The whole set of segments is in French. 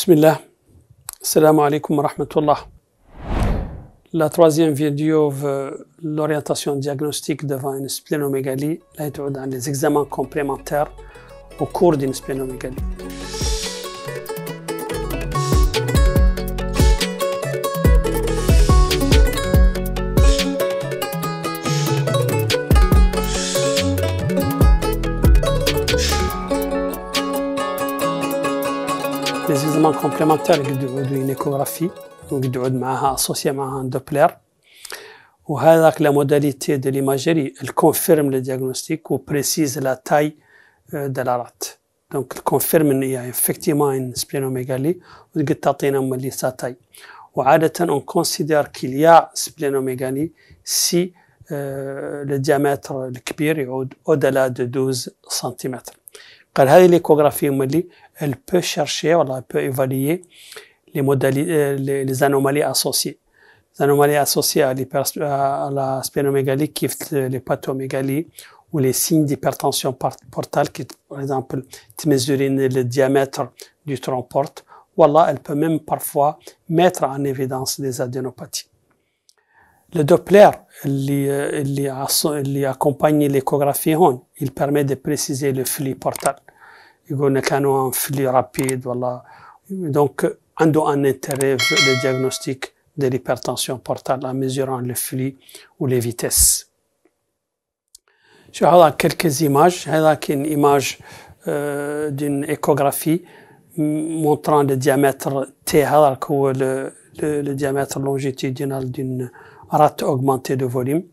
Bismillah, Assalamu alaikum wa rahmatullah. La troisième vidéo de l'orientation diagnostique devant une splénomégalie, là est dans les examens complémentaires au cours d'une splénomégalie. Les examens complémentaires d'une échographie associée à un Doppler. Et la modalité de l'imagerie, elle confirme le diagnostic ou précise la taille de la rate. Donc, elle confirme qu'il y a effectivement une splénomégalie ou sa taille. On considère qu'il y a splénomégalie si le diamètre le kbir est au-delà de 12 cm. L'échographie, elle peut chercher, elle peut évaluer les anomalies associées. Les anomalies associées à la splénomégalie, qui sont les pathomégalies ou les signes d'hypertension portale, qui, par exemple, mesurent le diamètre du tronc porte, ou elle peut même parfois mettre en évidence des adénopathies. Le Doppler, il accompagne l'échographie, il permet de préciser le flux portal. Il y a un flux rapide, voilà. Donc, on a un intérêt le diagnostic de l'hypertension portale en mesurant le flux ou les vitesses. Je vais voir quelques images. Une image d'une échographie montrant le diamètre T, le diamètre longitudinal d'une rate augmentée de volume.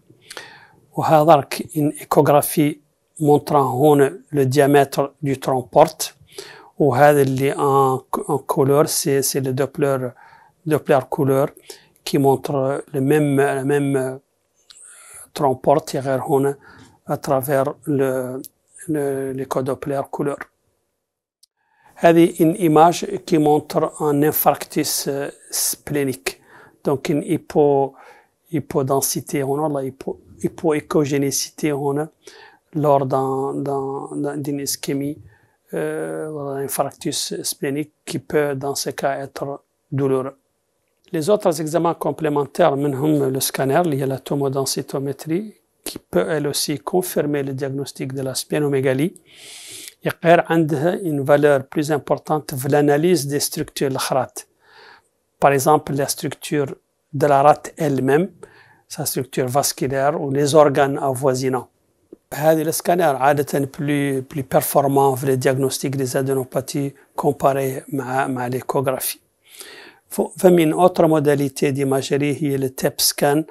Une échographie montrant le diamètre du tronc porte. En couleur, c'est le Doppler couleur qui montre le même tronc porte à travers l'écho-Doppler couleur. C'est une image qui montre un infarctus splénique. Donc une hypodensité, hypoéchogénécité lors d'une ischémie, un infarctus splénique qui peut dans ce cas être douloureux. Les autres examens complémentaires, le scanner, il y a la tomodensitométrie qui peut elle aussi confirmer le diagnostic de la splénomégalie. Il y a une valeur plus importante de l'analyse des structures de la rate. Par exemple, la structure de la rate elle-même, sa structure vasculaire ou les organes avoisinants. Le scanner est plus performant pour le diagnostic des adénopathies comparé à l'échographie. Une autre modalité d'imagerie est le TEP scan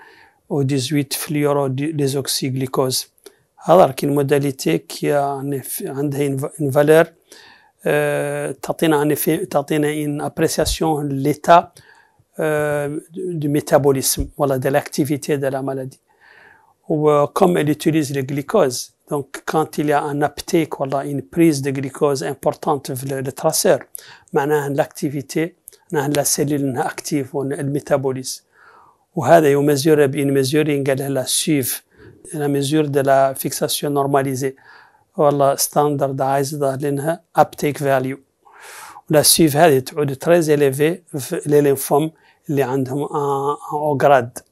au 18 fluorodésoxyglucose. Alors qu'une modalité qui a une valeur une appréciation de l'état du métabolisme, de l'activité de la maladie. Comme elle utilise le glucose, donc quand il y a un uptake, une prise de glucose importante dans le traceur, l'activité, la cellule active, le métabolisme. وهذا يمزر measuring la mesure de la fixation normalisée, standardized لأنها uptake value. La suive هذه تعود très élevée les lymphomes اللي عندهم en grade.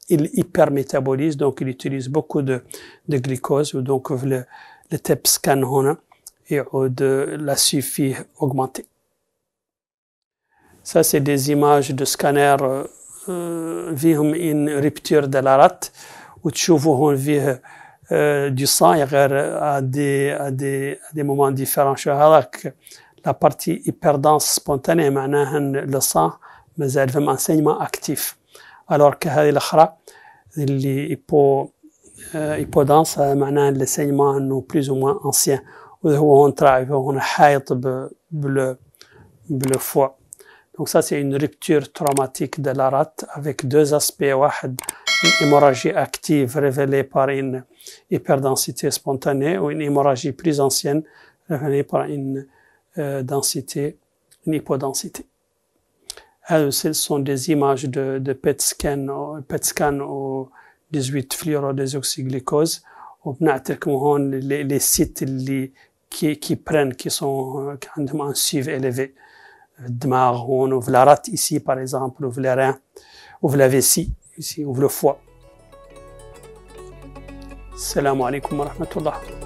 Il hypermétabolise, donc il utilise beaucoup de glucose, donc le TEP scan et la suivi augmentée. Ça, c'est des images de scanner فيهم une rupture de la rate وتشوفوا فيه du sang à des moments différents. La partie hyperdense spontanée معناها le sang مازال فيهم enseignement actif. Alors que هذه الأخرى اللي hypodense معناها le saignement plus ou moins ancien وهو هون حايط بالfoie. Donc ça, c'est une rupture traumatique de la rate avec deux aspects. Une hémorragie active révélée par une hyperdensité spontanée ou une hémorragie plus ancienne révélée par une hypodensité. Ce sont des images de PET scan au 18 fluorodésoxyglucose. Les sites qui prennent, qui ont un suivi élevé. الدماغ هون وفي la rate ici par exemple وفي les reins وفي la vessie ici وفي le foie. السلام عليكم ورحمة الله.